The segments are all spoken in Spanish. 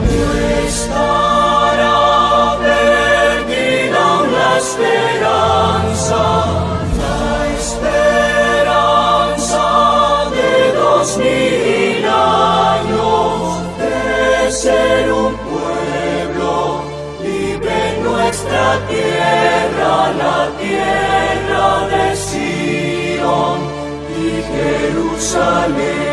No estará perdida aún la esperanza de 2000 años de ser un pueblo libre en nuestra tierra, la tierra de Sion y Jerusalén.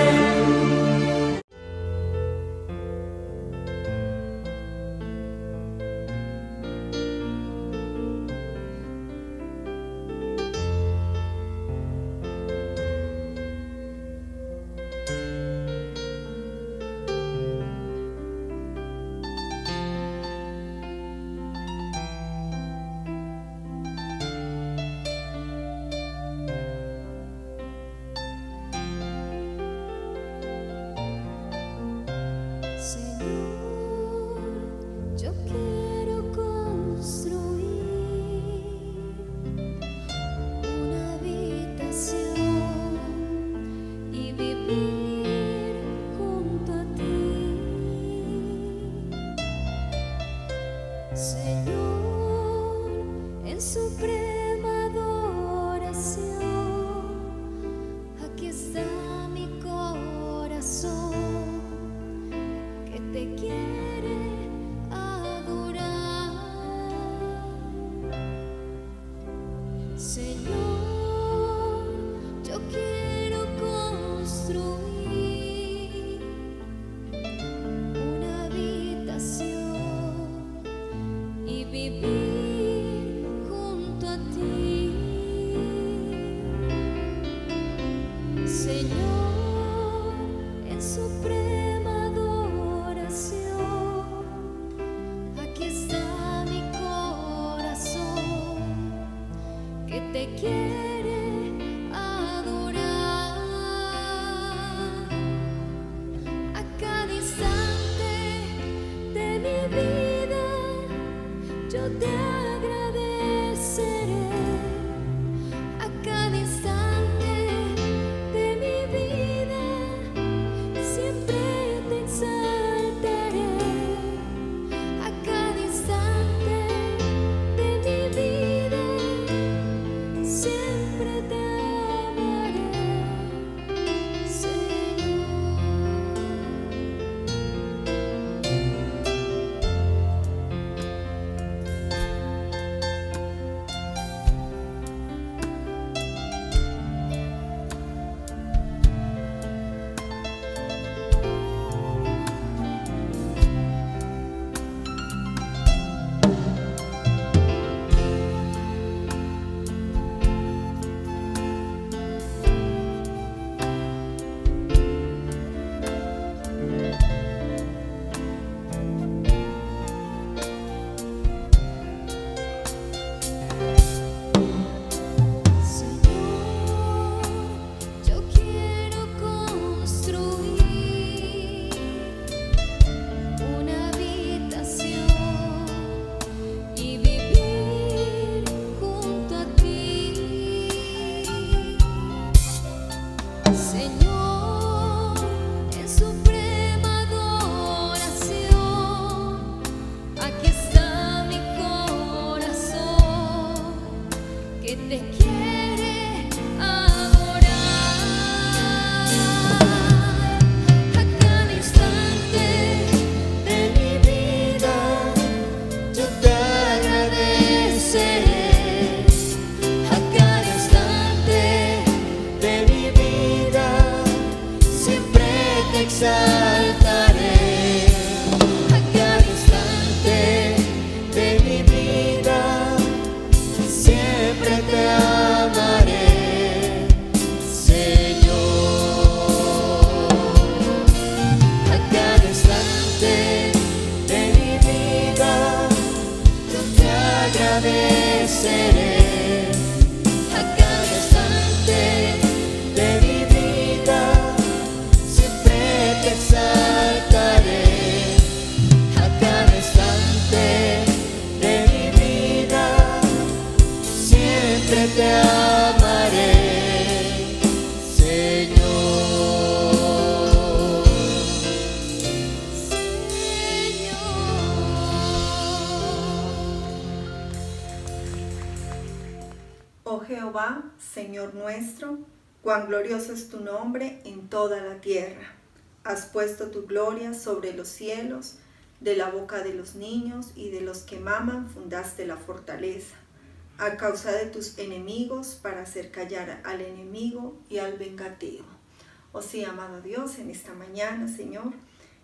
Jehová, Señor nuestro, cuán glorioso es tu nombre en toda la tierra. Has puesto tu gloria sobre los cielos, de la boca de los niños y de los que maman fundaste la fortaleza, a causa de tus enemigos, para hacer callar al enemigo y al vengativo. Oh sí, amado Dios, en esta mañana, Señor,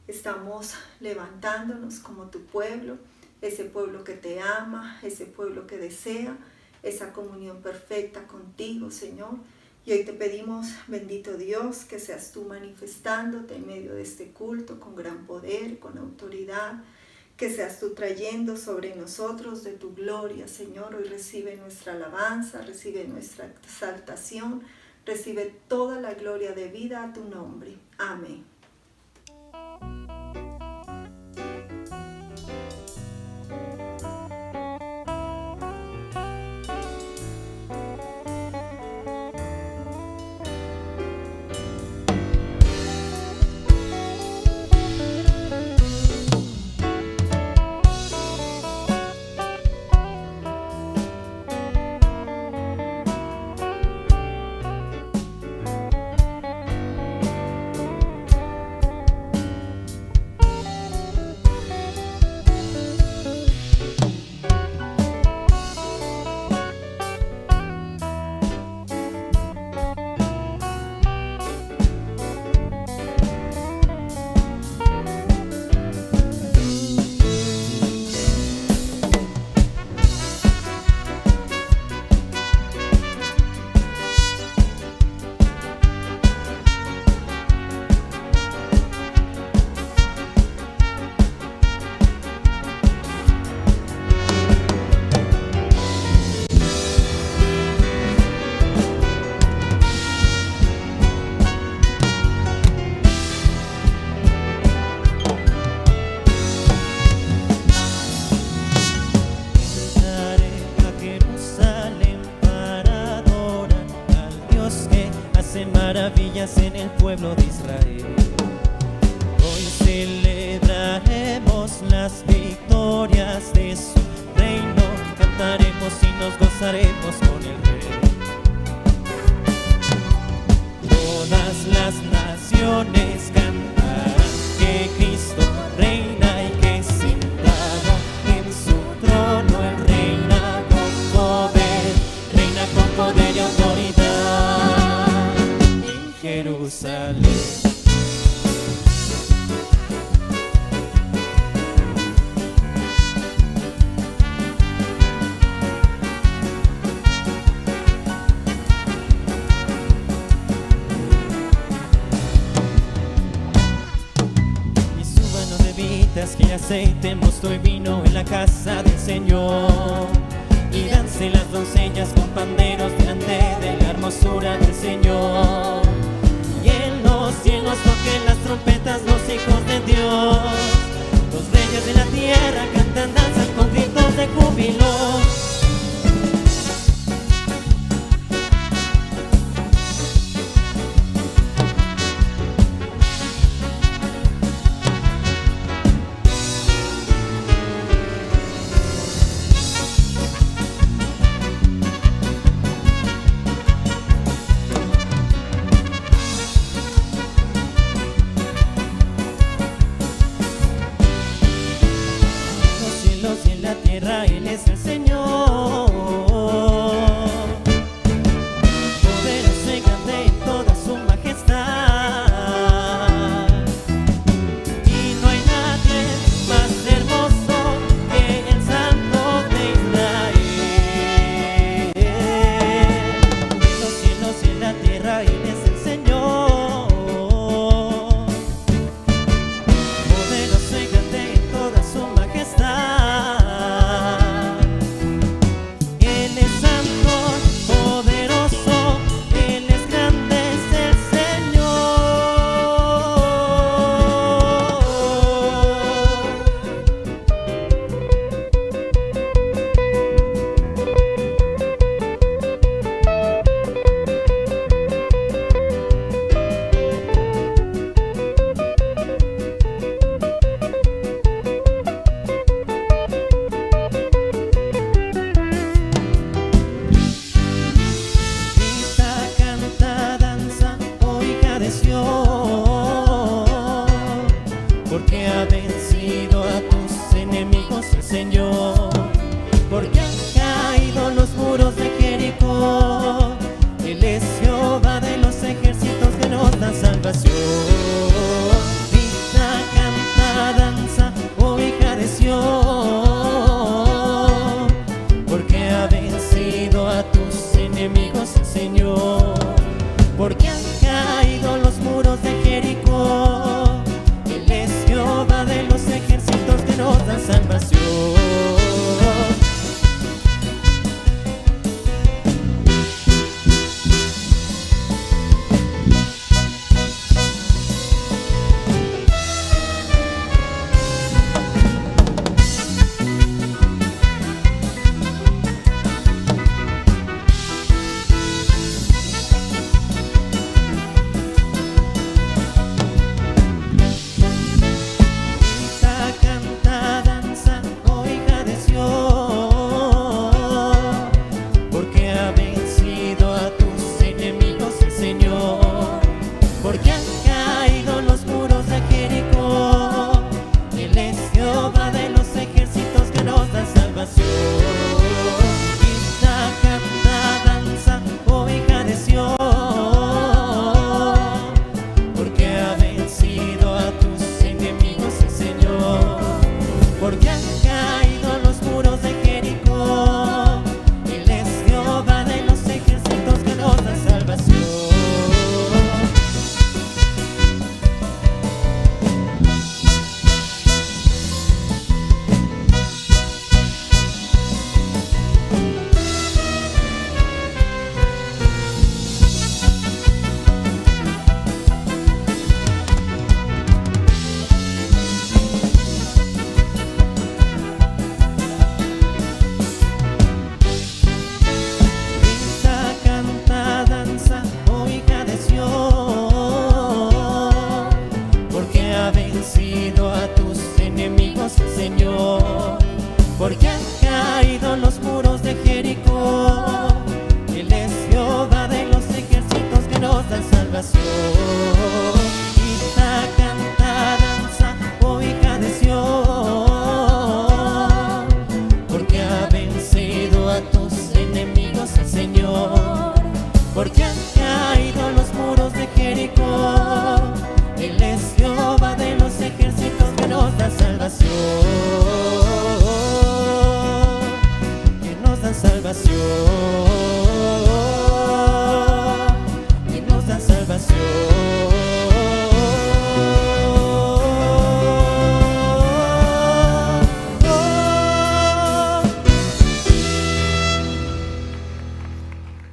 estamos levantándonos como tu pueblo, ese pueblo que te ama, ese pueblo que desea esa comunión perfecta contigo, Señor. Y hoy te pedimos, bendito Dios, que seas tú manifestándote en medio de este culto con gran poder, con autoridad, que seas tú trayendo sobre nosotros de tu gloria, Señor. Hoy recibe nuestra alabanza, recibe nuestra exaltación, recibe toda la gloria de vida a tu nombre. Amén. Maravillas en el pueblo de Israel. Hoy celebraremos las victorias de su reino, cantaremos y nos gozaremos con el Rey. Todas las naciones cantarán que Cristo reina y que sentado en su trono Él reina con poder y autoridad. Jerusalén. Y suban los levitas que aceite, mosto y vino en la casa del Señor. Y dancen las doncellas con panderos delante de la hermosura del Señor. Y en los cielos toquen las trompetas los hijos de Dios. Los reyes de la tierra cantan, danzan con gritos de júbilo. Él es el Señor. porque ha vencido a tus enemigos el Señor, porque han caído los muros de Jericó. Él es Jehová de los ejércitos que nos da salvación. Grita, canta, danza, oh hija de Sión, porque ha vencido a tus enemigos el Señor, porque han caído los muros de Jericó. Él es Jehová de los ejércitos que nos da salvación.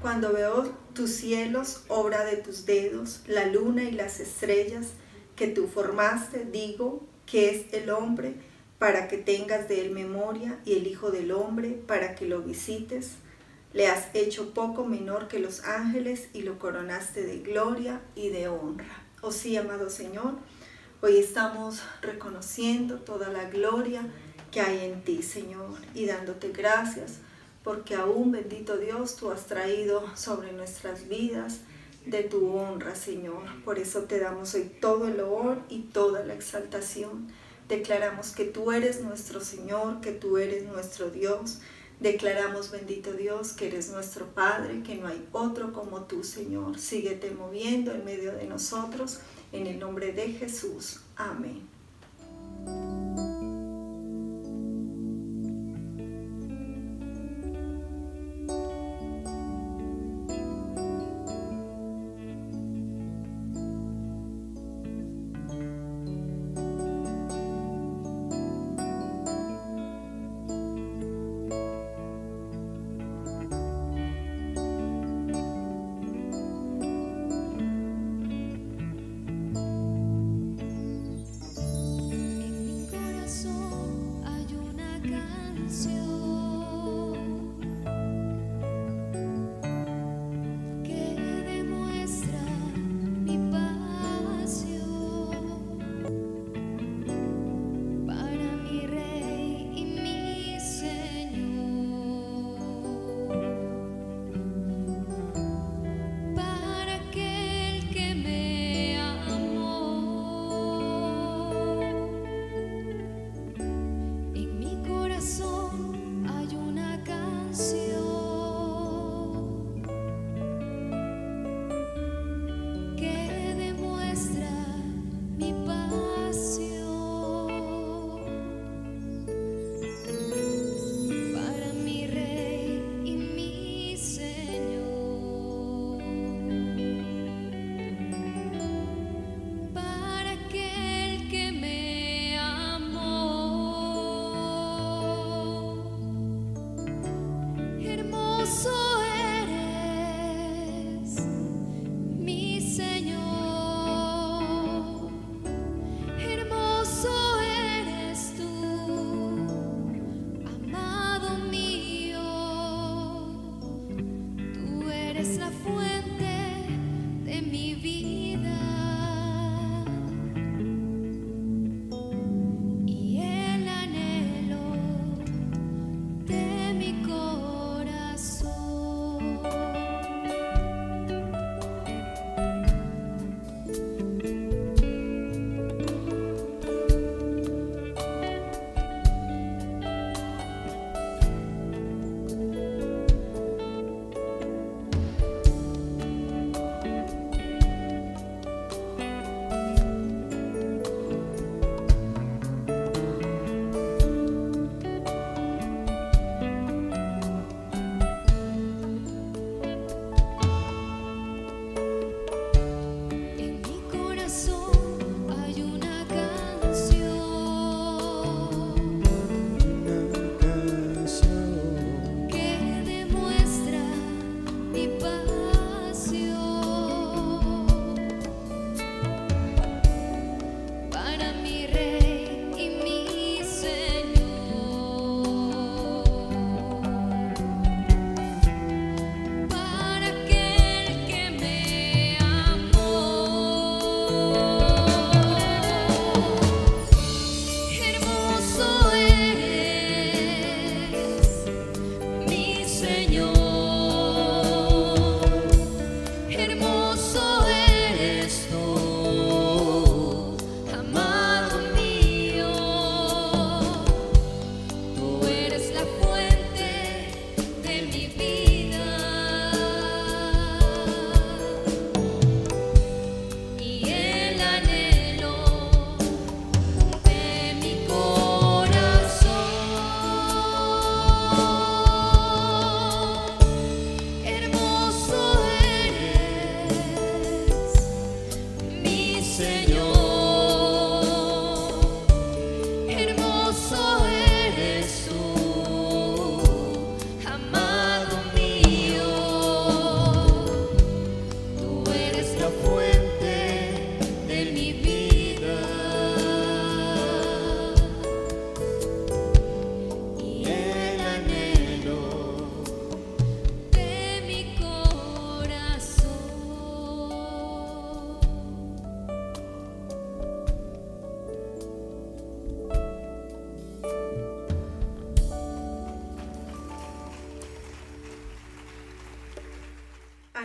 Cuando veo tus cielos, obra de tus dedos, la luna y las estrellas que tú formaste, digo, ¿qué es el hombre para que tengas de él memoria, y el hijo del hombre para que lo visites? Le has hecho poco menor que los ángeles y lo coronaste de gloria y de honra. Oh sí, amado Señor, hoy estamos reconociendo toda la gloria que hay en ti, Señor, y dándote gracias porque aún, bendito Dios, tú has traído sobre nuestras vidas de tu honra, Señor. Por eso te damos hoy todo el honor y toda la exaltación. Declaramos que tú eres nuestro Señor, que tú eres nuestro Dios. Declaramos, bendito Dios, que eres nuestro Padre, que no hay otro como tú, Señor. Síguete moviendo en medio de nosotros, en el nombre de Jesús. Amén.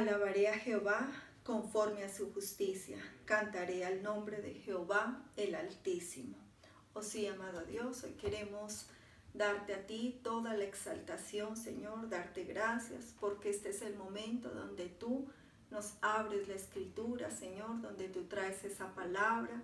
Alabaré a Jehová conforme a su justicia. Cantaré al nombre de Jehová el Altísimo. Oh sí, amado Dios, hoy queremos darte a ti toda la exaltación, Señor, darte gracias, porque este es el momento donde tú nos abres la Escritura, Señor, donde tú traes esa palabra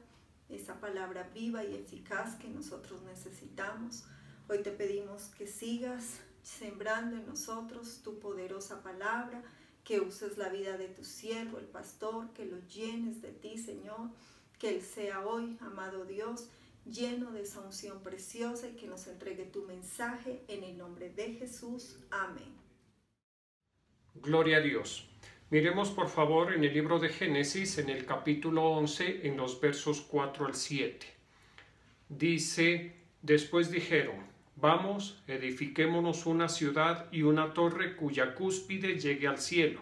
viva y eficaz que nosotros necesitamos. Hoy te pedimos que sigas sembrando en nosotros tu poderosa palabra, que uses la vida de tu siervo, el pastor, que lo llenes de ti, Señor, que él sea hoy, amado Dios, lleno de esa unción preciosa y que nos entregue tu mensaje en el nombre de Jesús. Amén. Gloria a Dios. Miremos por favor en el libro de Génesis, en el capítulo 11, en los versos 4 al 7. Dice, después dijeron, vamos, edifiquémonos una ciudad y una torre cuya cúspide llegue al cielo,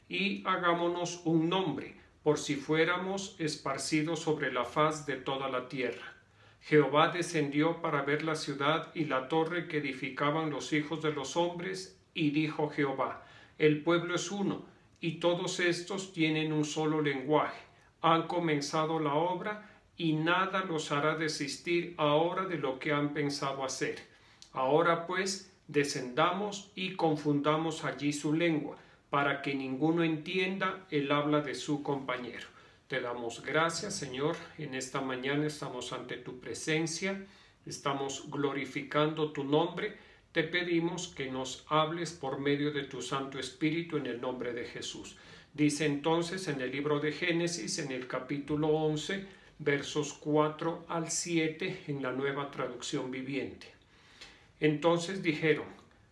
y hagámonos un nombre, por si fuéramos esparcidos sobre la faz de toda la tierra. Jehová descendió para ver la ciudad y la torre que edificaban los hijos de los hombres, y dijo Jehová, el pueblo es uno, y todos estos tienen un solo lenguaje. Han comenzado la obra, y nada los hará desistir ahora de lo que han pensado hacer. Ahora pues, descendamos y confundamos allí su lengua, para que ninguno entienda el habla de su compañero. Te damos gracias, Señor. En esta mañana estamos ante tu presencia, estamos glorificando tu nombre. Te pedimos que nos hables por medio de tu Santo Espíritu en el nombre de Jesús. Dice entonces en el libro de Génesis, en el capítulo 11, versos 4 al 7, en la Nueva Traducción Viviente. Entonces dijeron,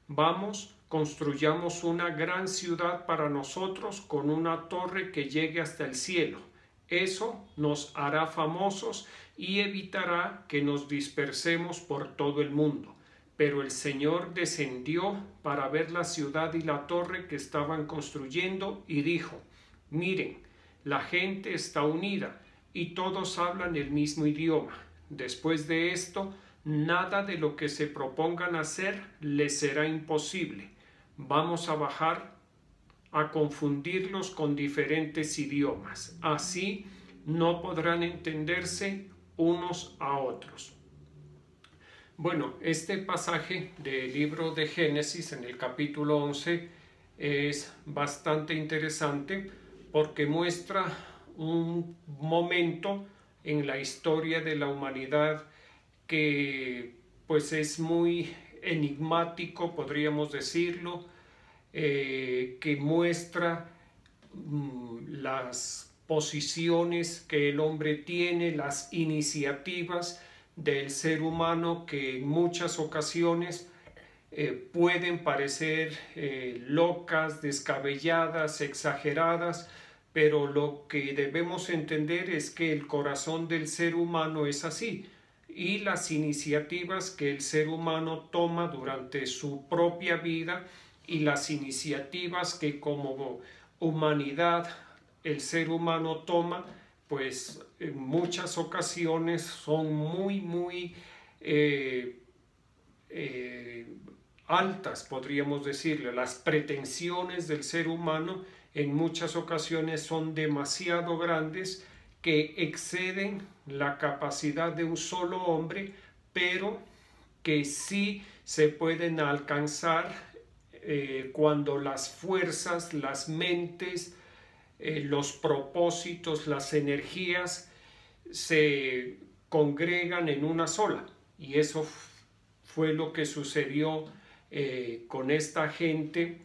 vamos, construyamos una gran ciudad para nosotros con una torre que llegue hasta el cielo. Eso nos hará famosos y evitará que nos dispersemos por todo el mundo. Pero el Señor descendió para ver la ciudad y la torre que estaban construyendo y dijo, miren, la gente está unida y todos hablan el mismo idioma. Después de esto, nada de lo que se propongan hacer les será imposible. Vamos a bajar a confundirlos con diferentes idiomas. Así no podrán entenderse unos a otros. Bueno, este pasaje del libro de Génesis en el capítulo 11 es bastante interesante porque muestra un momento en la historia de la humanidad que pues es muy enigmático, podríamos decirlo, que muestra las posiciones que el hombre tiene, las iniciativas del ser humano que en muchas ocasiones pueden parecer locas, descabelladas, exageradas, pero lo que debemos entender es que el corazón del ser humano es así, y las iniciativas que el ser humano toma durante su propia vida y las iniciativas que como humanidad el ser humano toma, pues en muchas ocasiones son muy altas, podríamos decirle. Las pretensiones del ser humano en muchas ocasiones son demasiado grandes, que exceden la capacidad de un solo hombre, pero que sí se pueden alcanzar cuando las fuerzas, las mentes, los propósitos, las energías se congregan en una sola. Y eso fue lo que sucedió con esta gente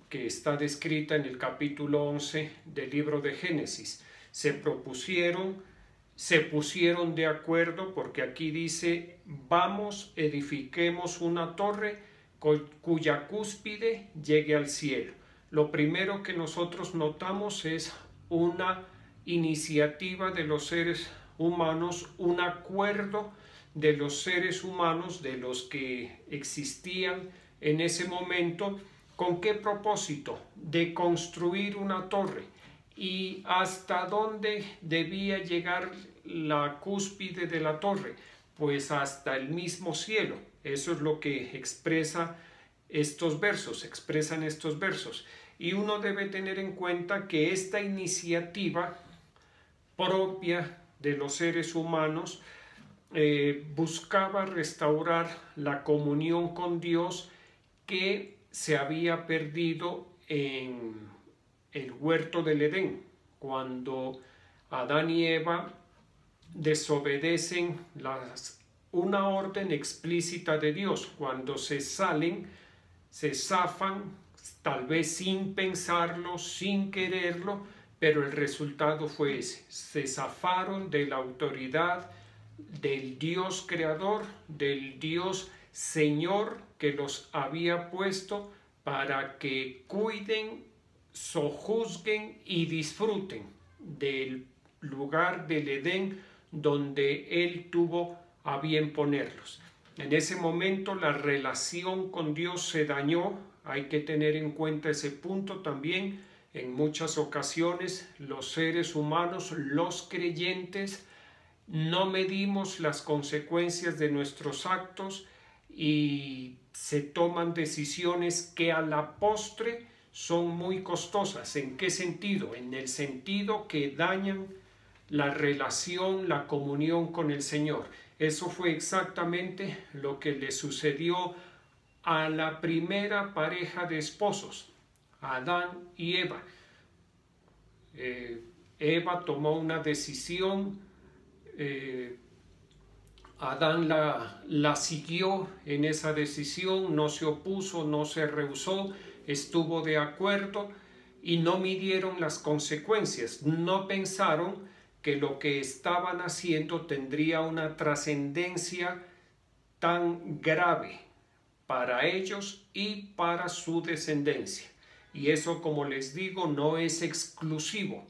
que está descrita en el capítulo 11 del libro de Génesis. Se pusieron de acuerdo, porque aquí dice, vamos, edifiquemos una torre cuya cúspide llegue al cielo. Lo primero que nosotros notamos es una iniciativa de los seres humanos, un acuerdo de los seres humanos, de los que existían en ese momento. ¿Con qué propósito? De construir una torre. ¿Y hasta dónde debía llegar la cúspide de la torre? Pues hasta el mismo cielo. Eso es lo que expresan estos versos. y uno debe tener en cuenta que esta iniciativa propia de los seres humanos buscaba restaurar la comunión con Dios que se había perdido en el huerto del Edén, cuando Adán y Eva desobedecen una orden explícita de Dios, cuando se salen, se zafan, tal vez sin pensarlo, sin quererlo, pero el resultado fue ese. Se zafaron de la autoridad del Dios creador, del Dios Señor que los había puesto para que cuiden, sojuzguen y disfruten del lugar del Edén donde Él tuvo a bien ponerlos. En ese momento la relación con Dios se dañó. Hay que tener en cuenta ese punto también. En muchas ocasiones los seres humanos, los creyentes, no medimos las consecuencias de nuestros actos y se toman decisiones que a la postre son muy costosas. ¿En qué sentido? En el sentido que dañan la relación, la comunión con el Señor. Eso fue exactamente lo que le sucedió a la primera pareja de esposos, Adán y Eva. Eva tomó una decisión, Adán la siguió en esa decisión, no se opuso, no se rehusó, estuvo de acuerdo y no midieron las consecuencias, no pensaron que lo que estaban haciendo tendría una trascendencia tan grave para ellos y para su descendencia. Y eso, como les digo, no es exclusivo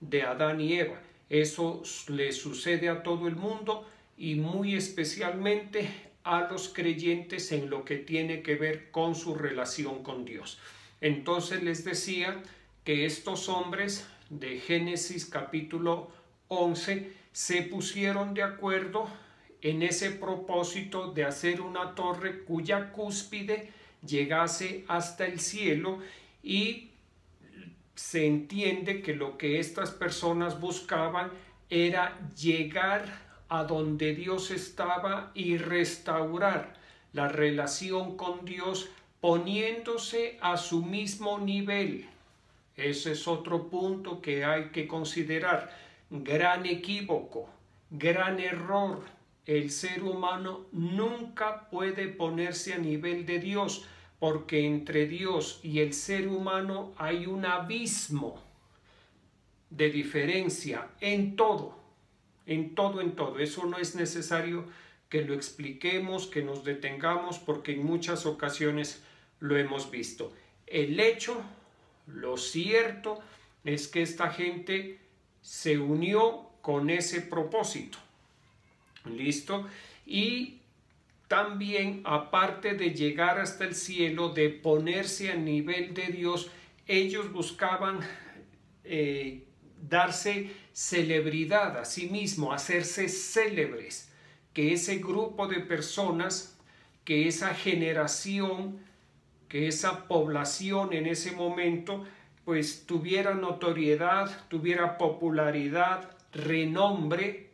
de Adán y Eva. Eso le sucede a todo el mundo y muy especialmente a los creyentes en lo que tiene que ver con su relación con Dios. Entonces les decía que estos hombres de Génesis capítulo 11 se pusieron de acuerdo en ese propósito de hacer una torre cuya cúspide llegase hasta el cielo, y se entiende que lo que estas personas buscaban era llegar a donde Dios estaba y restaurar la relación con Dios poniéndose a su mismo nivel. Ese es otro punto que hay que considerar. Gran equívoco, gran error. El ser humano nunca puede ponerse a nivel de Dios, porque entre Dios y el ser humano hay un abismo de diferencia en todo, en todo, en todo. Eso no es necesario que lo expliquemos, que nos detengamos, porque en muchas ocasiones lo hemos visto. El hecho, lo cierto, es que esta gente se unió con ese propósito. ¿Listo? Y también, aparte de llegar hasta el cielo, de ponerse a nivel de Dios, ellos buscaban darse celebridad a sí mismos, hacerse célebres, que ese grupo de personas, que esa generación, que esa población en ese momento, pues tuviera notoriedad, tuviera popularidad, renombre,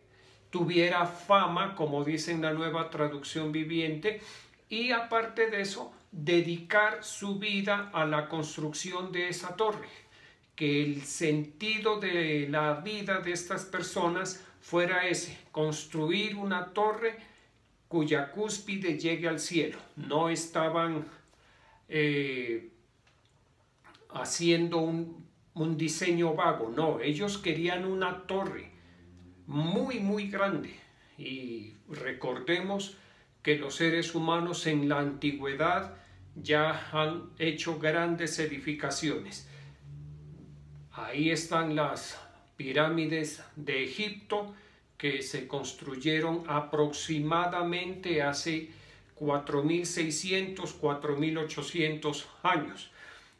tuviera fama, como dice en la Nueva Traducción Viviente, y aparte de eso, dedicar su vida a la construcción de esa torre. Que el sentido de la vida de estas personas fuera ese: construir una torre cuya cúspide llegue al cielo. No estaban haciendo un diseño vago, no, ellos querían una torre muy, muy grande. Y recordemos que los seres humanos en la antigüedad ya han hecho grandes edificaciones. Ahí están las pirámides de Egipto, que se construyeron aproximadamente hace 4.600, 4.800 años.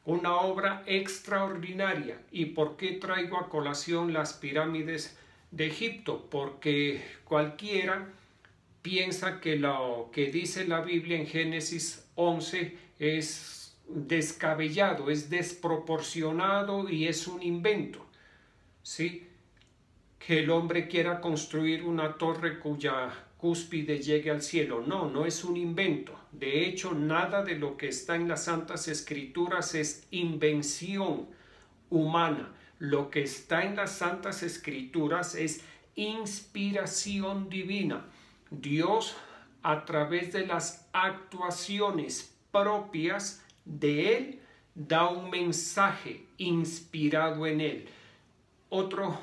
Una obra extraordinaria. ¿Y por qué traigo a colación las pirámides de Egipto? Porque cualquiera piensa que lo que dice la Biblia en Génesis 11 es descabellado, es desproporcionado y es un invento, ¿sí? Que el hombre quiera construir una torre cuya cúspide llegue al cielo. No, no es un invento. De hecho, nada de lo que está en las Santas Escrituras es invención humana. Lo que está en las Santas Escrituras es inspiración divina. Dios, a través de las actuaciones propias de Él, da un mensaje inspirado en Él. Otra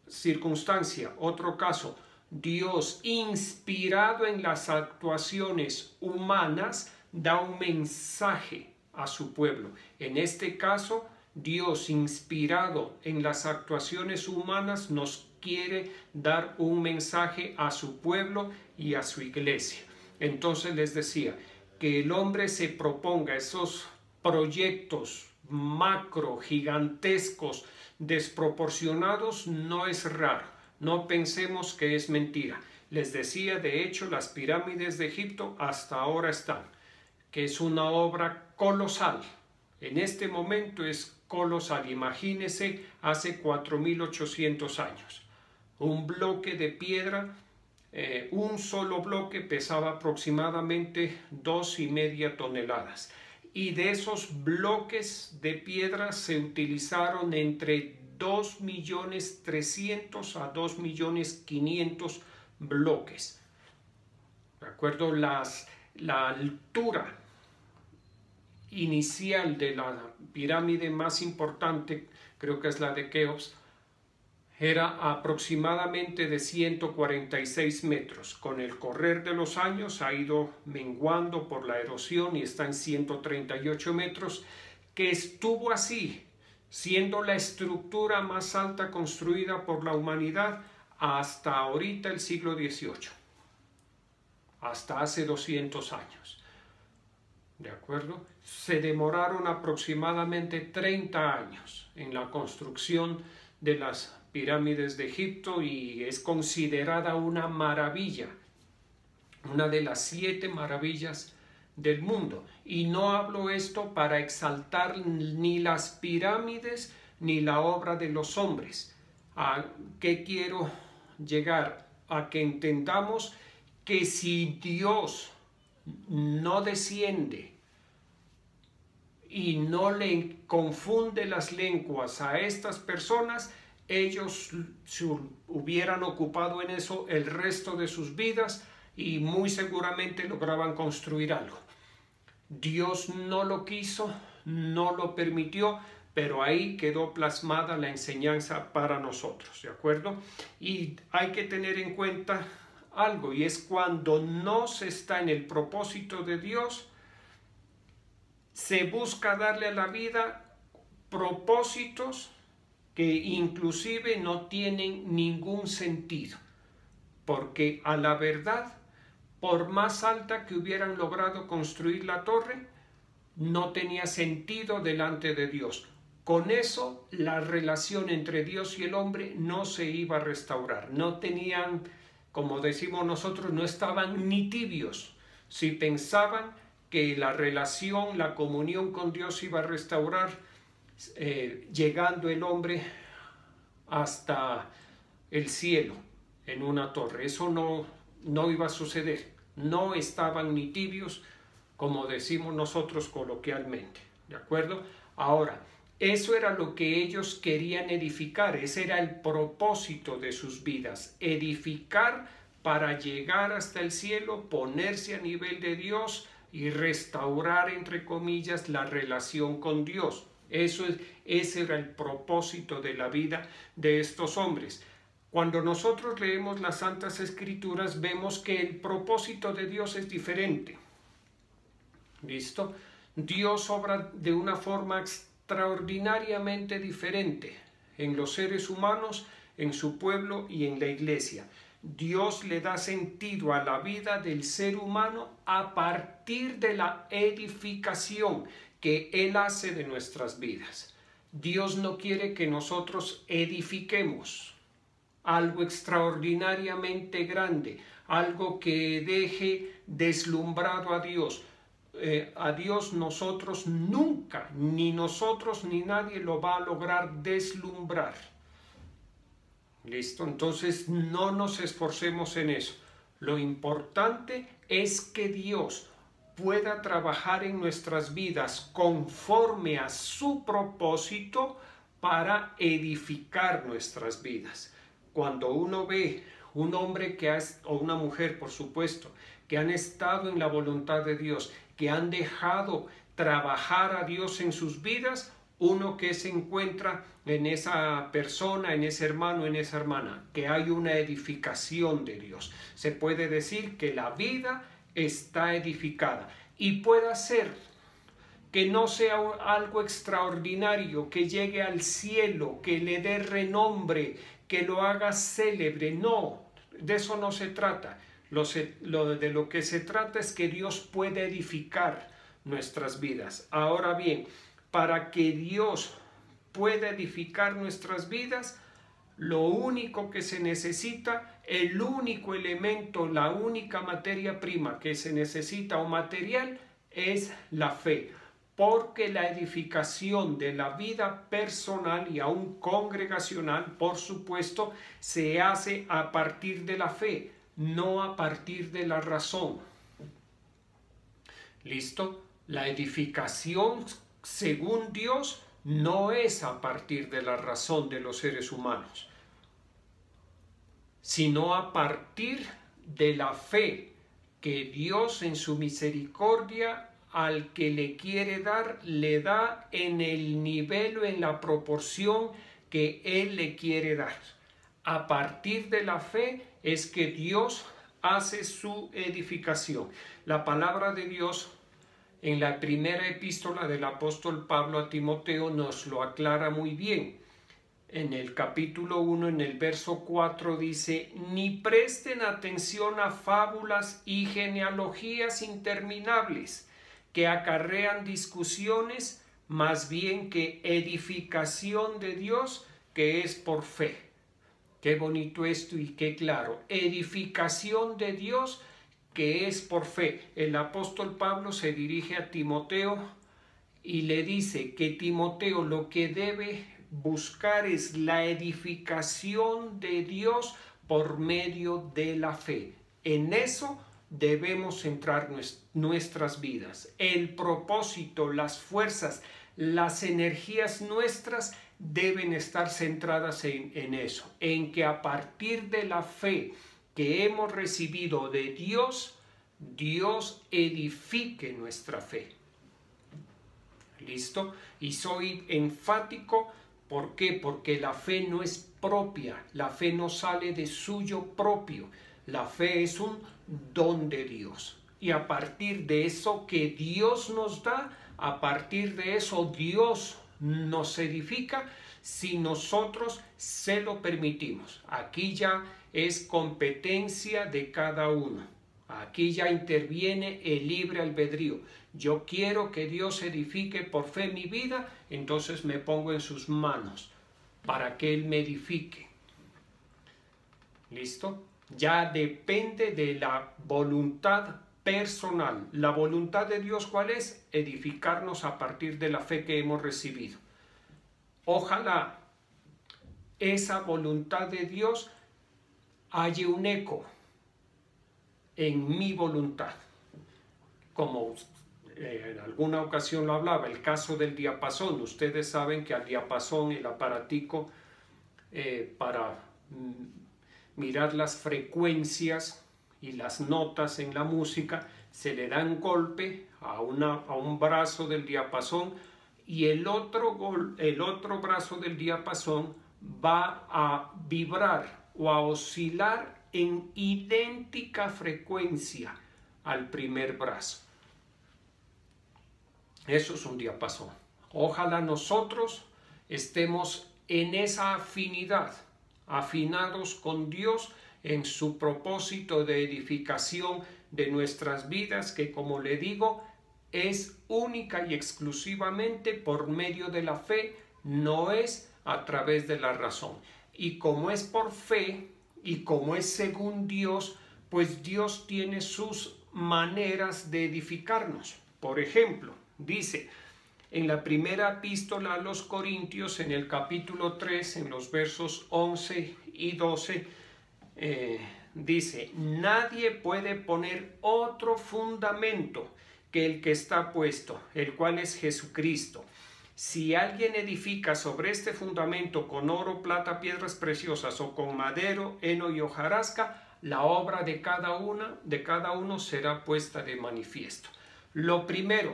circunstancia, otro caso, Dios, inspirado en las actuaciones humanas, da un mensaje a su pueblo. En este caso, Dios, inspirado en las actuaciones humanas, nos quiere dar un mensaje a su pueblo y a su iglesia. Entonces les decía que el hombre se proponga esos proyectos macro, gigantescos, desproporcionados, no es raro. No pensemos que es mentira. Les decía, de hecho, las pirámides de Egipto hasta ahora están, que es una obra colosal. En este momento es colosal. Imagínense hace 4.800 años. Un bloque de piedra, un solo bloque pesaba aproximadamente 2,5 toneladas. Y de esos bloques de piedra se utilizaron entre 2.300.000 a 2.500.000 bloques. ¿De acuerdo? La altura inicial de la pirámide más importante, creo que es la de Keops, era aproximadamente de 146 metros. Con el correr de los años ha ido menguando por la erosión y está en 138 metros, que estuvo así, siendo la estructura más alta construida por la humanidad hasta ahorita el siglo XVIII, hasta hace 200 años. ¿De acuerdo? Se demoraron aproximadamente 30 años en la construcción de las pirámides de Egipto y es considerada una maravilla, una de las 7 maravillas del mundo. Y no hablo esto para exaltar ni las pirámides ni la obra de los hombres. ¿A qué quiero llegar? A que entendamos que si Dios no desciende y no le confunde las lenguas a estas personas, ellos se hubieran ocupado en eso el resto de sus vidas y muy seguramente lograban construir algo. Dios no lo quiso, no lo permitió, pero ahí quedó plasmada la enseñanza para nosotros, ¿de acuerdo? Y hay que tener en cuenta algo, y es cuando no se está en el propósito de Dios, se busca darle a la vida propósitos que inclusive no tienen ningún sentido, porque a la verdad, por más alta que hubieran logrado construir la torre, no tenía sentido delante de Dios. Con eso, la relación entre Dios y el hombre no se iba a restaurar. No tenían, como decimos nosotros, no estaban ni tibios. Si pensaban que la relación, la comunión con Dios iba a restaurar, llegando el hombre hasta el cielo en una torre. Eso no iba a suceder. No estaban ni tibios, como decimos nosotros coloquialmente, ¿de acuerdo? Ahora, eso era lo que ellos querían edificar, ese era el propósito de sus vidas, edificar para llegar hasta el cielo, ponerse a nivel de Dios y restaurar, entre comillas, la relación con Dios. Ese era el propósito de la vida de estos hombres. Cuando nosotros leemos las Santas Escrituras, vemos que el propósito de Dios es diferente. ¿Listo? Dios obra de una forma extraordinariamente diferente en los seres humanos, en su pueblo y en la iglesia. Dios le da sentido a la vida del ser humano a partir de la edificación que Él hace de nuestras vidas. Dios no quiere que nosotros edifiquemos algo extraordinariamente grande, algo que deje deslumbrado a Dios. a Dios nosotros nunca, ni nosotros ni nadie lo va a lograr deslumbrar. ¿Listo? Entonces no nos esforcemos en eso. Lo importante es que Dios pueda trabajar en nuestras vidas conforme a su propósito para edificar nuestras vidas. Cuando uno ve un hombre o una mujer, por supuesto, que han estado en la voluntad de Dios, que han dejado trabajar a Dios en sus vidas, uno que se encuentra en esa persona, en ese hermano, en esa hermana, que hay una edificación de Dios. Se puede decir que la vida está edificada, y puede ser que no sea algo extraordinario, que llegue al cielo, que le dé renombre, que lo haga célebre. No, de eso no se trata. De lo que se trata es que Dios pueda edificar nuestras vidas. Ahora bien, para que Dios pueda edificar nuestras vidas, lo único que se necesita, el único elemento, la única materia prima que se necesita o material es la fe. Porque la edificación de la vida personal y aún congregacional, por supuesto, se hace a partir de la fe, no a partir de la razón. ¿Listo? La edificación, según Dios, no es a partir de la razón de los seres humanos, sino a partir de la fe que Dios en su misericordia al que le quiere dar, le da en el nivel o en la proporción que Él le quiere dar. A partir de la fe es que Dios hace su edificación. La palabra de Dios en la primera epístola del apóstol Pablo a Timoteo nos lo aclara muy bien. En el capítulo 1, en el verso 4 dice: ni presten atención a fábulas y genealogías interminables que acarrean discusiones, más bien que edificación de Dios que es por fe. Qué bonito esto y qué claro. Edificación de Dios que es por fe. El apóstol Pablo se dirige a Timoteo y le dice que Timoteo lo que debe buscar es la edificación de Dios por medio de la fe. En eso debemos centrar nuestras vidas. El propósito, las fuerzas, las energías nuestras deben estar centradas en eso, en que a partir de la fe que hemos recibido de Dios, Dios edifique nuestra fe. ¿Listo? Y soy enfático. ¿Por qué? Porque la fe no es propia, la fe no sale de suyo propio. La fe es un don de Dios. Y a partir de eso que Dios nos da, a partir de eso Dios nos edifica si nosotros se lo permitimos. Aquí ya es competencia de cada uno. Aquí ya interviene el libre albedrío. Yo quiero que Dios edifique por fe mi vida, entonces me pongo en sus manos para que Él me edifique. ¿Listo? Ya depende de la voluntad personal. La voluntad de Dios, ¿cuál es? Edificarnos a partir de la fe que hemos recibido. Ojalá esa voluntad de Dios haya un eco en mi voluntad. Como en alguna ocasión lo hablaba, el caso del diapasón. Ustedes saben que al diapasón, el aparatico para mirar las frecuencias y las notas en la música, se le da un golpe a un brazo del diapasón y el otro brazo del diapasón va a vibrar o a oscilar en idéntica frecuencia al primer brazo. Eso es un diapasón. Ojalá nosotros estemos en esa afinidad, afinados con Dios en su propósito de edificación de nuestras vidas, que, como le digo, es única y exclusivamente por medio de la fe, no es a través de la razón. Y como es por fe y como es según Dios, pues Dios tiene sus maneras de edificarnos. Por ejemplo, dice en la primera epístola a los Corintios, en el capítulo 3, en los versos 11 y 12, dice: nadie puede poner otro fundamento que el que está puesto, el cual es Jesucristo. Si alguien edifica sobre este fundamento con oro, plata, piedras preciosas, o con madero, heno y hojarasca, la obra de cada uno será puesta de manifiesto. Lo primero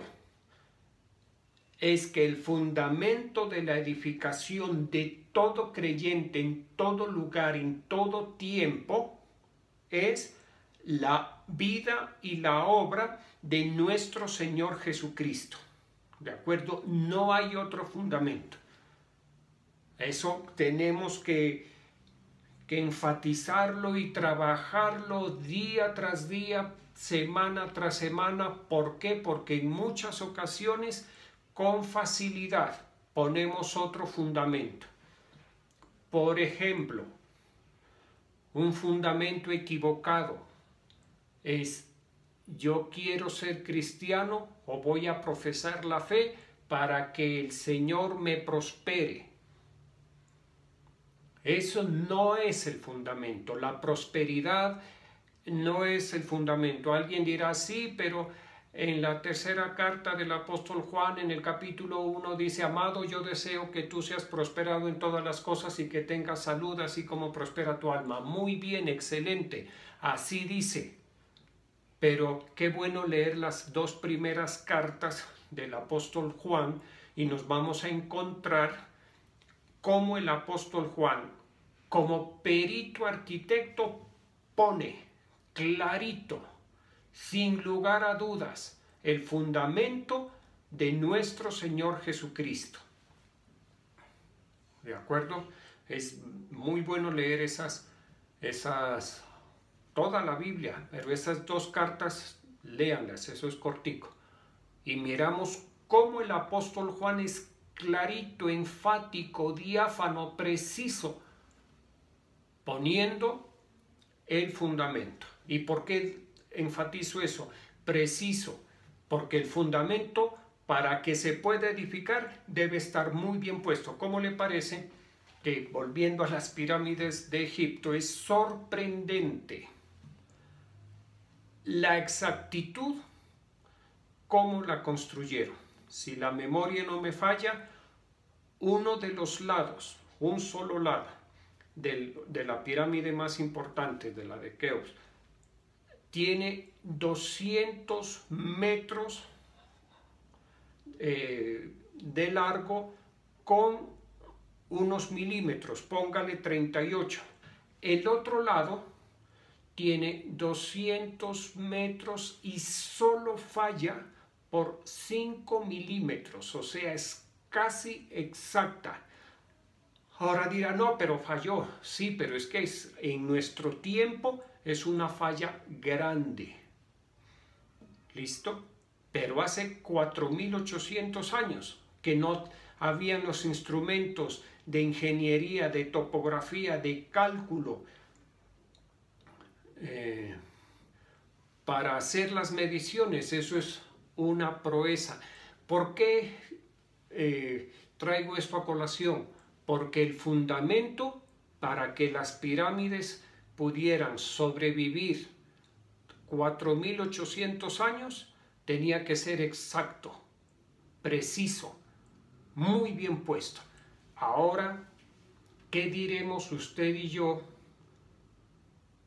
es que el fundamento de la edificación de todo creyente en todo lugar, en todo tiempo, es la vida y la obra de nuestro Señor Jesucristo. ¿De acuerdo? No hay otro fundamento. Eso tenemos que enfatizarlo y trabajarlo día tras día, semana tras semana. ¿Por qué? Porque en muchas ocasiones con facilidad ponemos otro fundamento. Por ejemplo, un fundamento equivocado es: yo quiero ser cristiano o voy a profesar la fe para que el Señor me prospere. Eso no es el fundamento. La prosperidad no es el fundamento. Alguien dirá: sí, pero en la tercera carta del apóstol Juan, en el capítulo 1, dice: amado, yo deseo que tú seas prosperado en todas las cosas y que tengas salud, así como prospera tu alma. Muy bien, excelente. Así dice. Pero qué bueno leer las dos primeras cartas del apóstol Juan y nos vamos a encontrar cómo el apóstol Juan, como perito arquitecto, pone clarito, sin lugar a dudas, el fundamento de nuestro Señor Jesucristo. ¿De acuerdo? Es muy bueno leer toda la Biblia, pero esas dos cartas, léanlas, eso es cortico. Y miramos cómo el apóstol Juan es clarito, enfático, diáfano, preciso, poniendo el fundamento. ¿Y por qué enfatizo eso? Preciso, porque el fundamento, para que se pueda edificar, debe estar muy bien puesto. ¿Cómo le parece que, volviendo a las pirámides de Egipto, es sorprendente la exactitud cómo la construyeron? Si la memoria no me falla, uno de los lados, un solo lado de la pirámide más importante, de la de Keops, tiene 200 metros de largo con unos milímetros, póngale 38. El otro lado tiene 200 metros y solo falla por 5 milímetros, o sea, es casi exacta. Ahora dirá: no, pero falló. Sí, pero es que en nuestro tiempo es una falla grande. ¿Listo? Pero hace 4.800 años que no habían los instrumentos de ingeniería, de topografía, de cálculo, para hacer las mediciones. Eso es una proeza. ¿Por qué traigo esto a colación? Porque el fundamento para que las pirámides pudieran sobrevivir 4.800 años tenía que ser exacto, preciso, muy bien puesto. Ahora, ¿qué diremos usted y yo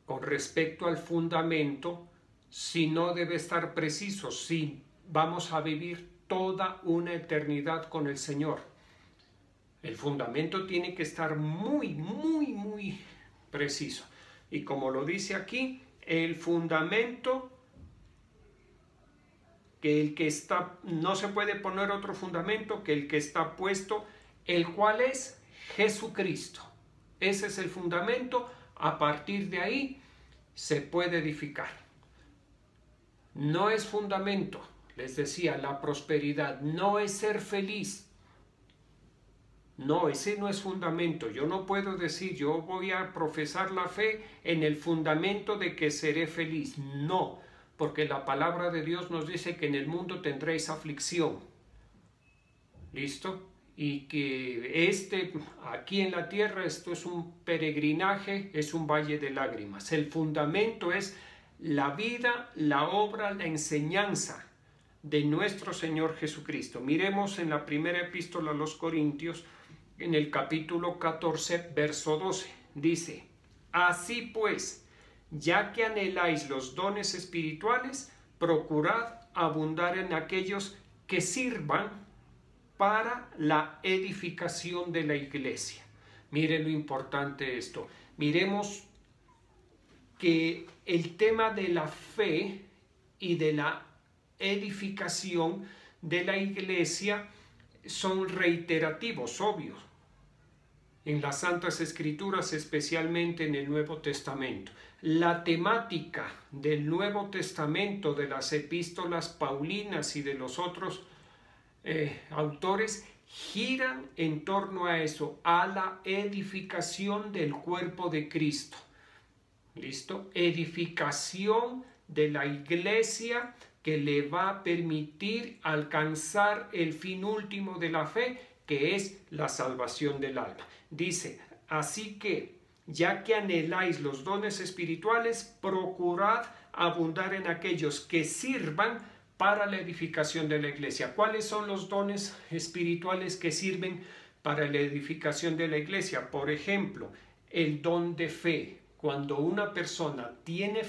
con respecto al fundamento si no debe estar preciso, si vamos a vivir toda una eternidad con el Señor? El fundamento tiene que estar muy, muy, muy preciso. Y como lo dice aquí, el fundamento, que el que está, no se puede poner otro fundamento que el que está puesto, el cual es Jesucristo. Ese es el fundamento. A partir de ahí se puede edificar. No es fundamento, les decía, la prosperidad, no es ser feliz. No, ese no es fundamento. Yo no puedo decir: yo voy a profesar la fe en el fundamento de que seré feliz. No, porque la palabra de Dios nos dice que en el mundo tendréis aflicción. ¿Listo? Y que aquí en la tierra, esto es un peregrinaje, es un valle de lágrimas. El fundamento es la vida, la obra, la enseñanza de nuestro Señor Jesucristo. Miremos en la primera epístola a los Corintios, en el capítulo 14, verso 12. Dice: así pues, ya que anheláis los dones espirituales, procurad abundar en aquellos que sirvan para la edificación de la iglesia. Miren lo importante de esto. Miremos que el tema de la fe y de la edificación de la iglesia son reiterativos, obvios, en las Santas Escrituras, especialmente en el Nuevo Testamento. La temática del Nuevo Testamento, de las epístolas paulinas y de los otros autores, giran en torno a eso, a la edificación del cuerpo de Cristo. ¿Listo? Edificación de la iglesia que le va a permitir alcanzar el fin último de la fe, que es la salvación del alma. Dice: así que, ya que anheláis los dones espirituales, procurad abundar en aquellos que sirvan para la edificación de la iglesia. ¿Cuáles son los dones espirituales que sirven para la edificación de la iglesia? Por ejemplo, el don de fe. Cuando una persona tiene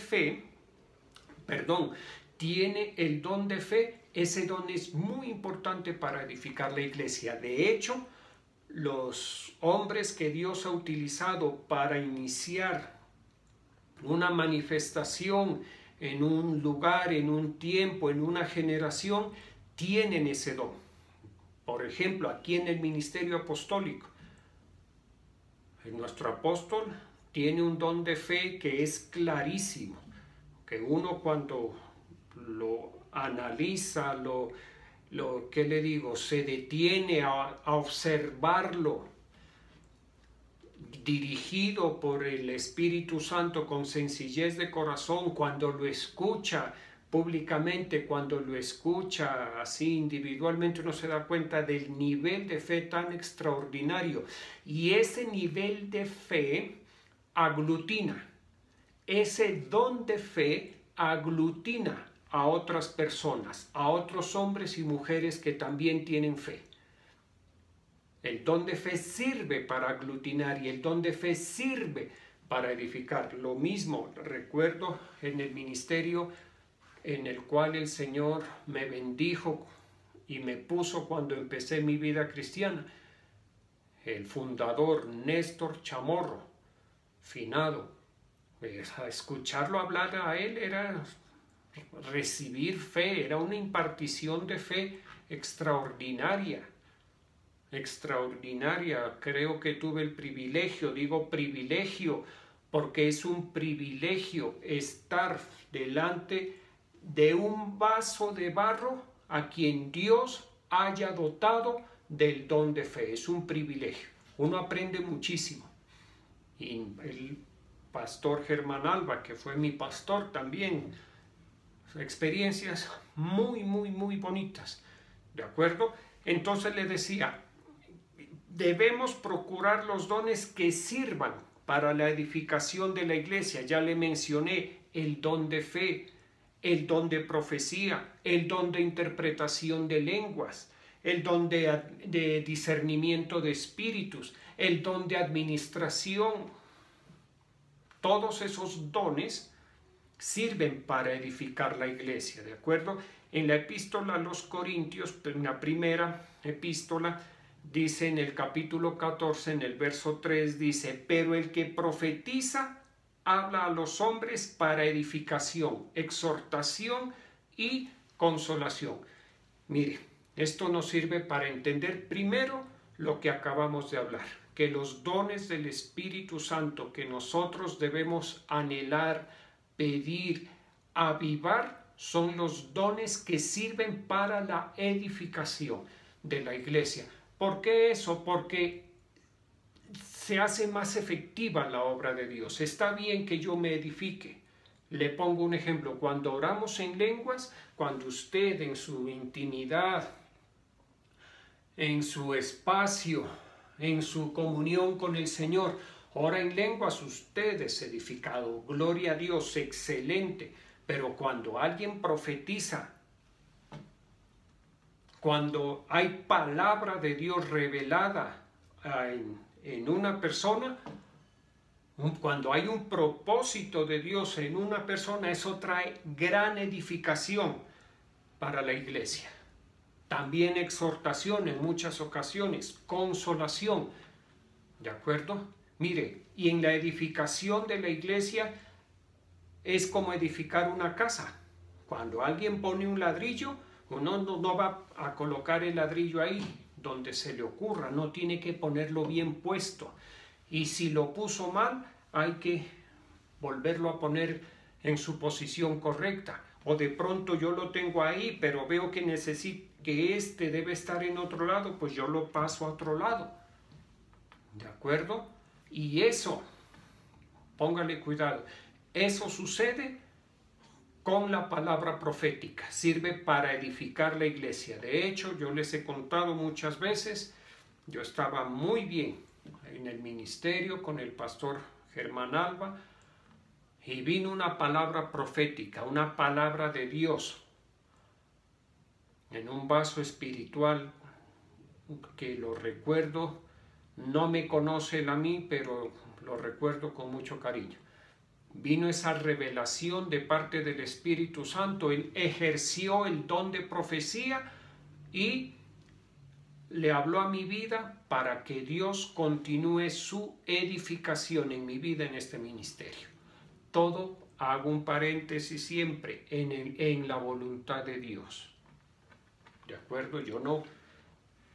el don de fe, ese don es muy importante para edificar la iglesia. De hecho, los hombres que Dios ha utilizado para iniciar una manifestación en un lugar, en un tiempo, en una generación, tienen ese don. Por ejemplo, aquí en el ministerio apostólico, nuestro apóstol tiene un don de fe que es clarísimo, que uno cuando lo analiza, se detiene a observarlo, dirigido por el Espíritu Santo con sencillez de corazón, cuando lo escucha públicamente, cuando lo escucha así individualmente, uno se da cuenta del nivel de fe tan extraordinario. Y ese nivel de fe aglutina, ese don de fe aglutina a otras personas, a otros hombres y mujeres que también tienen fe. El don de fe sirve para aglutinar y el don de fe sirve para edificar. Lo mismo recuerdo en el ministerio en el cual el Señor me bendijo y me puso cuando empecé mi vida cristiana. El fundador Néstor Chamorro, finado, a escucharlo hablar a él era recibir fe, era una impartición de fe extraordinaria. Creo que tuve el privilegio, digo privilegio, porque es un privilegio estar delante de un vaso de barro a quien Dios haya dotado del don de fe. Es un privilegio, uno aprende muchísimo. Y el pastor Germán Alba, que fue mi pastor también, experiencias muy bonitas, ¿de acuerdo? Entonces le decía, debemos procurar los dones que sirvan para la edificación de la iglesia. Ya le mencioné el don de fe, el don de profecía, el don de interpretación de lenguas, el don de discernimiento de espíritus, el don de administración. Todos esos dones sirven para edificar la iglesia, ¿de acuerdo? En la epístola a los Corintios, en la primera epístola, dice en el capítulo 14, en el verso 3, dice: pero el que profetiza habla a los hombres para edificación, exhortación y consolación. Mire, esto nos sirve para entender primero lo que acabamos de hablar, que los dones del Espíritu Santo que nosotros debemos anhelar, pedir, avivar, son los dones que sirven para la edificación de la iglesia. ¿Por qué eso? Porque se hace más efectiva la obra de Dios. Está bien que yo me edifique, Le pongo un ejemplo. Cuando oramos en lenguas, cuando usted en su intimidad, en su espacio, en su comunión con el Señor, ora en lenguas, usted es edificado. Gloria a Dios, excelente. Pero cuando alguien profetiza, cuando hay palabra de Dios revelada en una persona, cuando hay un propósito de Dios en una persona, eso trae gran edificación para la iglesia. También exhortación en muchas ocasiones, consolación. ¿De acuerdo? Mire, y en la edificación de la iglesia es como edificar una casa. Cuando alguien pone un ladrillo, uno no va a colocar el ladrillo ahí donde se le ocurra, no tiene que ponerlo bien puesto. Y si lo puso mal, hay que volverlo a poner en su posición correcta. O de pronto yo lo tengo ahí, pero veo que este debe estar en otro lado, pues yo lo paso a otro lado. ¿De acuerdo? Y eso, póngale cuidado, eso sucede con la palabra profética. Sirve para edificar la iglesia. De hecho, yo les he contado muchas veces, yo estaba muy bien en el ministerio con el pastor Germán Alba y vino una palabra profética, una palabra de Dios en un vaso espiritual que lo recuerdo, no me conoce él a mí, pero lo recuerdo con mucho cariño. Vino esa revelación de parte del Espíritu Santo, él ejerció el don de profecía y le habló a mi vida para que Dios continúe su edificación en mi vida en este ministerio. Todo, hago un paréntesis siempre, en la voluntad de Dios. ¿De acuerdo? Yo no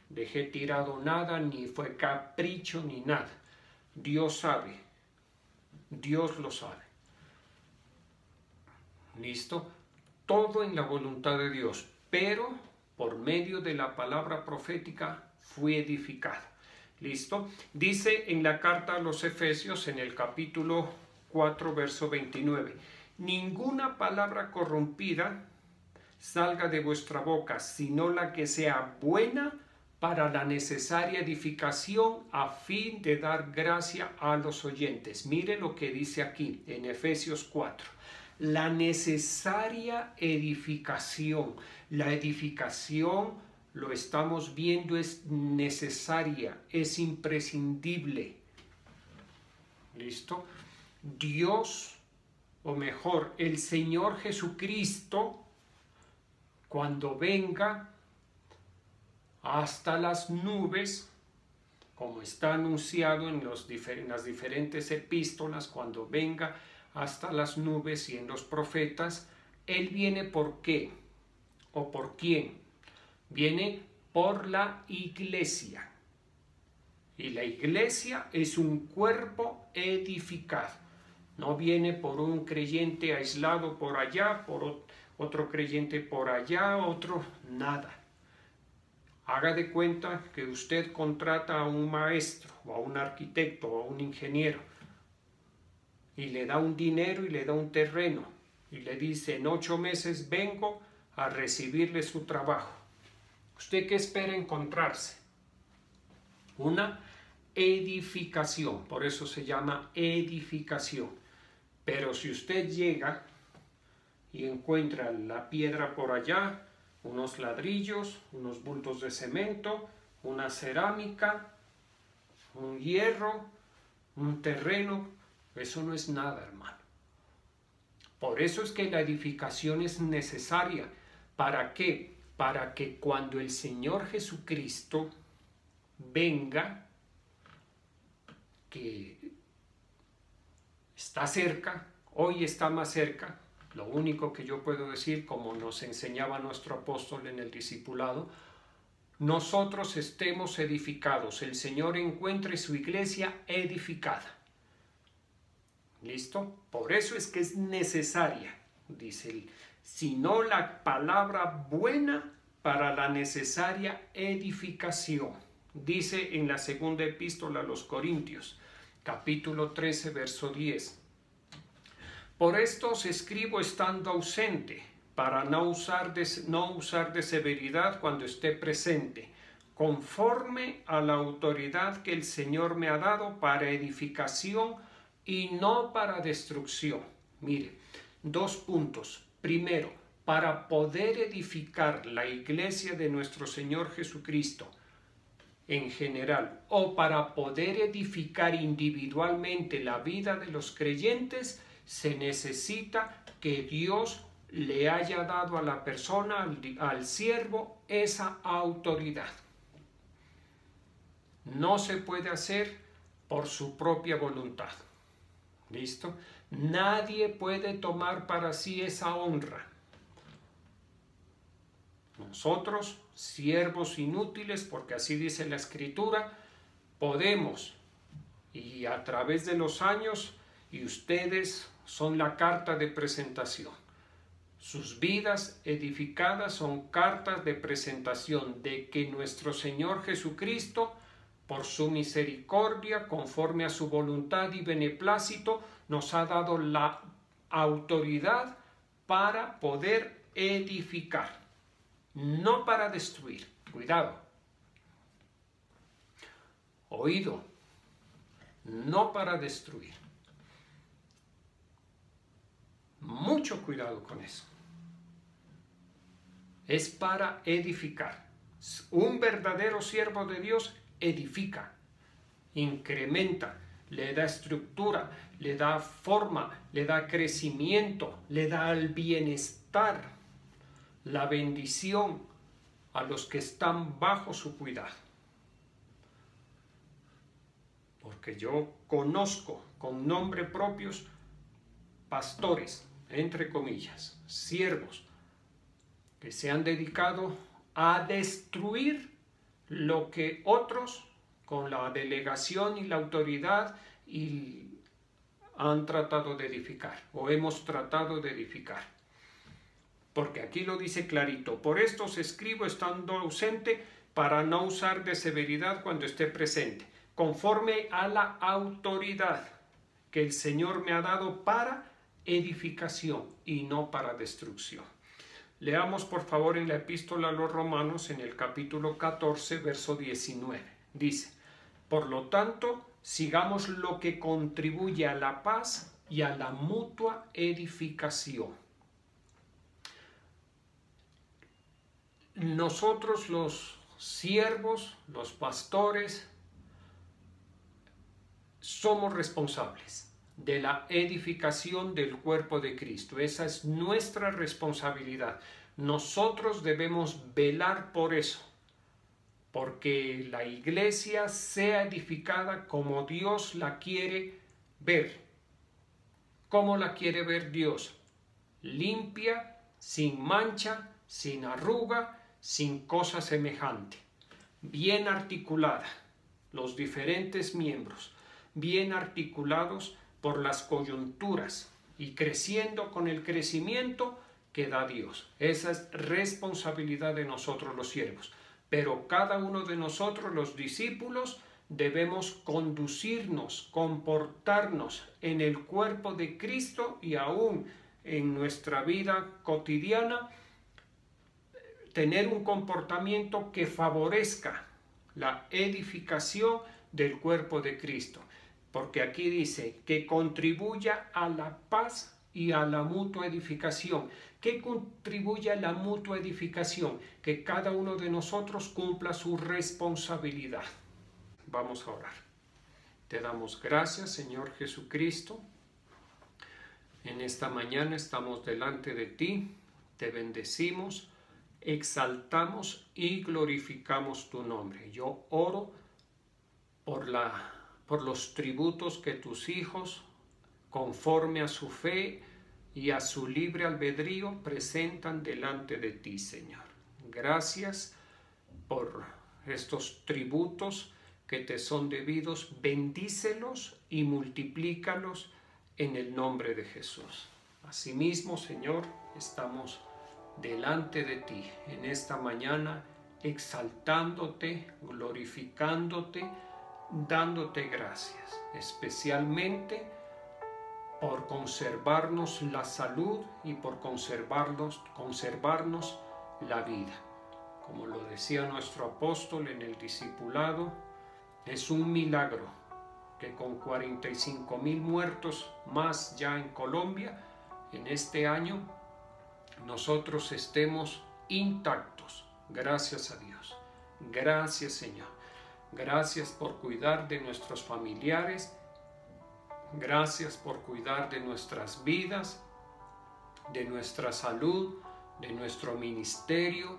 dejé tirado nada, ni fue capricho, ni nada. Dios sabe. Dios lo sabe. ¿Listo? Todo en la voluntad de Dios, pero por medio de la palabra profética fui edificado. ¿Listo? Dice en la carta a los Efesios, en el capítulo 4, verso 29, ninguna palabra corrompida salga de vuestra boca, sino la que sea buena para la necesaria edificación a fin de dar gracia a los oyentes. Mire lo que dice aquí en Efesios 4. La necesaria edificación. La edificación, lo estamos viendo, es necesaria, es imprescindible. ¿Listo? Dios, o mejor, el Señor Jesucristo, cuando venga hasta las nubes, como está anunciado en las diferentes epístolas, cuando venga hasta las nubes y en los profetas, Él viene ¿por qué? ¿O por quién? Viene por la iglesia. Y la iglesia es un cuerpo edificado. No viene por un creyente aislado por allá, por otro creyente por allá, otro, nada. Haga de cuenta que usted contrata a un maestro, o a un arquitecto, o a un ingeniero, y le da un dinero y le da un terreno, y le dice, en 8 meses vengo a recibirle su trabajo. ¿Usted qué espera encontrarse? Una edificación, por eso se llama edificación. Pero si usted llega y encuentra la piedra por allá, unos ladrillos, unos bultos de cemento, una cerámica, un hierro, un terreno, eso no es nada, hermano. Por eso es que la edificación es necesaria. ¿Para qué? Para que cuando el Señor Jesucristo venga, que está cerca, hoy está más cerca, lo único que yo puedo decir, como nos enseñaba nuestro apóstol en el discipulado, nosotros estemos edificados, el Señor encuentre su iglesia edificada. ¿Listo? Por eso es que es necesaria, dice él, sino la palabra buena para la necesaria edificación. Dice en la segunda epístola a los Corintios, capítulo 13, verso 10. Por esto os escribo estando ausente, para no usar de severidad cuando esté presente, conforme a la autoridad que el Señor me ha dado para edificación y no para destrucción. Mire, 2 puntos. Primero, para poder edificar la iglesia de nuestro Señor Jesucristo en general, o para poder edificar individualmente la vida de los creyentes, se necesita que Dios le haya dado a la persona, al siervo, esa autoridad. No se puede hacer por su propia voluntad. ¿Listo? Nadie puede tomar para sí esa honra. Nosotros, siervos inútiles, porque así dice la Escritura, podemos, y a través de los años, y ustedes son la carta de presentación. Sus vidas edificadas son cartas de presentación de que nuestro Señor Jesucristo, por su misericordia, conforme a su voluntad y beneplácito, nos ha dado la autoridad para poder edificar, no para destruir. Cuidado. Oído, no para destruir. Mucho cuidado con eso. Es para edificar. Un verdadero siervo de Dios edifica, incrementa, le da estructura, le da forma, le da crecimiento, le da el bienestar, la bendición a los que están bajo su cuidado. Porque yo conozco con nombre propios pastores, entre comillas, siervos, que se han dedicado a destruir lo que otros, con la delegación y la autoridad, han tratado de edificar, o hemos tratado de edificar. Porque aquí lo dice clarito: por esto os escribo estando ausente, para no usar de severidad cuando esté presente, conforme a la autoridad que el Señor me ha dado para edificación y no para destrucción. Leamos por favor en la epístola a los Romanos, en el capítulo 14, verso 19. Dice: por lo tanto, sigamos lo que contribuye a la paz y a la mutua edificación. Nosotros los siervos, los pastores, somos responsables de la edificación del cuerpo de Cristo. Esa es nuestra responsabilidad. Nosotros debemos velar por eso, porque la iglesia sea edificada como Dios la quiere ver. ¿Cómo la quiere ver Dios? Limpia, sin mancha, sin arruga, sin cosa semejante. Bien articulada, los diferentes miembros, bien articulados por las coyunturas y creciendo con el crecimiento que da Dios. Esa es responsabilidad de nosotros los siervos. Pero cada uno de nosotros, los discípulos, debemos conducirnos, comportarnos en el cuerpo de Cristo y aún en nuestra vida cotidiana, tener un comportamiento que favorezca la edificación del cuerpo de Cristo. Porque aquí dice que contribuya a la paz y a la mutua edificación. ¿Qué contribuye a la mutua edificación? Que cada uno de nosotros cumpla su responsabilidad. Vamos a orar. Te damos gracias, Señor Jesucristo. En esta mañana estamos delante de ti, te bendecimos, exaltamos y glorificamos tu nombre. Yo oro por los tributos que tus hijos, conforme a su fe y a su libre albedrío, presentan delante de ti, Señor. Gracias por estos tributos que te son debidos. Bendícelos y multiplícalos en el nombre de Jesús. Asimismo, Señor, estamos delante de ti en esta mañana, exaltándote, glorificándote, dándote gracias, especialmente por conservarnos la salud y por conservarnos la vida. Como lo decía nuestro apóstol en el discipulado, es un milagro que con 45,000 muertos más ya en Colombia, en este año, nosotros estemos intactos. Gracias a Dios. Gracias, Señor. Gracias por cuidar de nuestros familiares. Gracias por cuidar de nuestras vidas, de nuestra salud, de nuestro ministerio.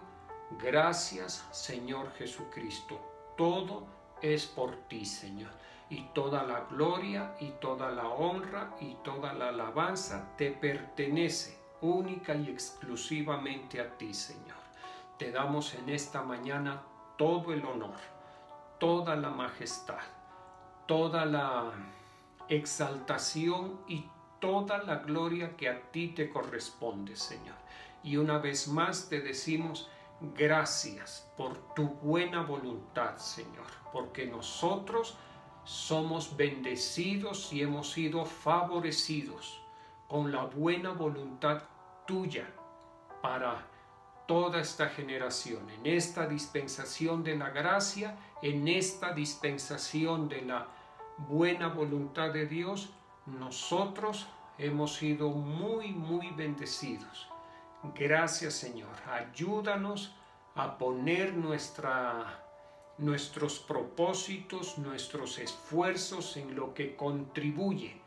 Gracias, Señor Jesucristo. Todo es por ti, Señor. Y toda la gloria y toda la honra y toda la alabanza te pertenece única y exclusivamente a ti, Señor. Te damos en esta mañana todo el honor, toda la majestad, toda la exaltación y toda la gloria que a ti te corresponde, Señor. Y una vez más te decimos gracias por tu buena voluntad, Señor, porque nosotros somos bendecidos y hemos sido favorecidos con la buena voluntad tuya para toda esta generación, en esta dispensación de la gracia, en esta dispensación de la buena voluntad de Dios. Nosotros hemos sido muy bendecidos. Gracias, Señor. Ayúdanos a poner nuestros propósitos, nuestros esfuerzos en lo que contribuye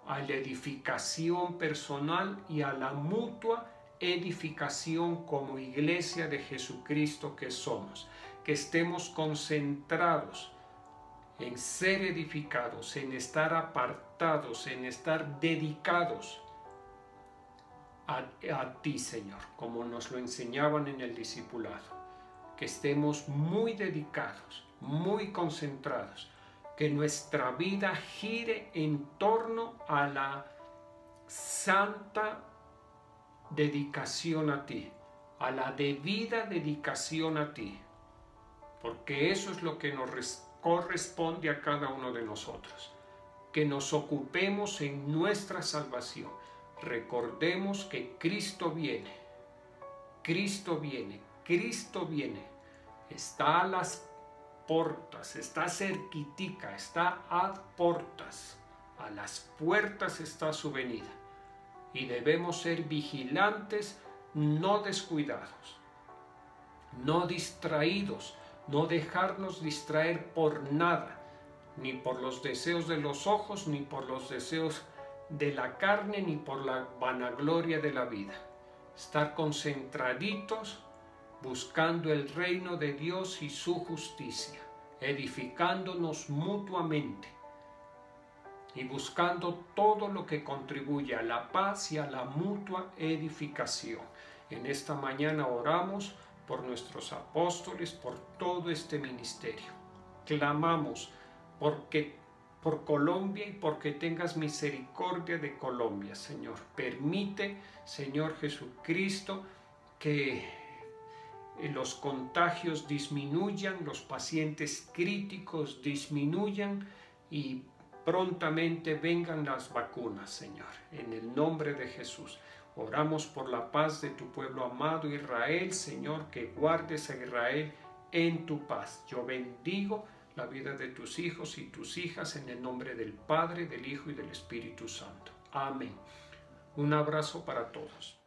a la edificación personal y a la mutua edificación como iglesia de Jesucristo que somos. Que estemos concentrados en ser edificados, en estar apartados, en estar dedicados a ti, Señor, como nos lo enseñaban en el discipulado. Que estemos muy dedicados, muy concentrados, que nuestra vida gire en torno a la santa dedicación a ti, a la debida dedicación a ti, porque eso es lo que nos corresponde a cada uno de nosotros, que nos ocupemos en nuestra salvación. Recordemos que Cristo viene, Cristo viene, Cristo viene, está a las portas, está cerquitica, está ad portas, a las puertas está su venida, y debemos ser vigilantes, no descuidados, no distraídos, no dejarnos distraer por nada, ni por los deseos de los ojos, ni por los deseos de la carne, ni por la vanagloria de la vida. Estar concentraditos, buscando el reino de Dios y su justicia, edificándonos mutuamente y buscando todo lo que contribuye a la paz y a la mutua edificación. En esta mañana oramos por nuestros apóstoles, por todo este ministerio. Clamamos por Colombia y porque tengas misericordia de Colombia, Señor. Permite, Señor Jesucristo, que los contagios disminuyan, los pacientes críticos disminuyan y prontamente vengan las vacunas, Señor. En el nombre de Jesús. Oramos por la paz de tu pueblo amado Israel, Señor, que guardes a Israel en tu paz. Yo bendigo la vida de tus hijos y tus hijas en el nombre del Padre, del Hijo y del Espíritu Santo. Amén. Un abrazo para todos.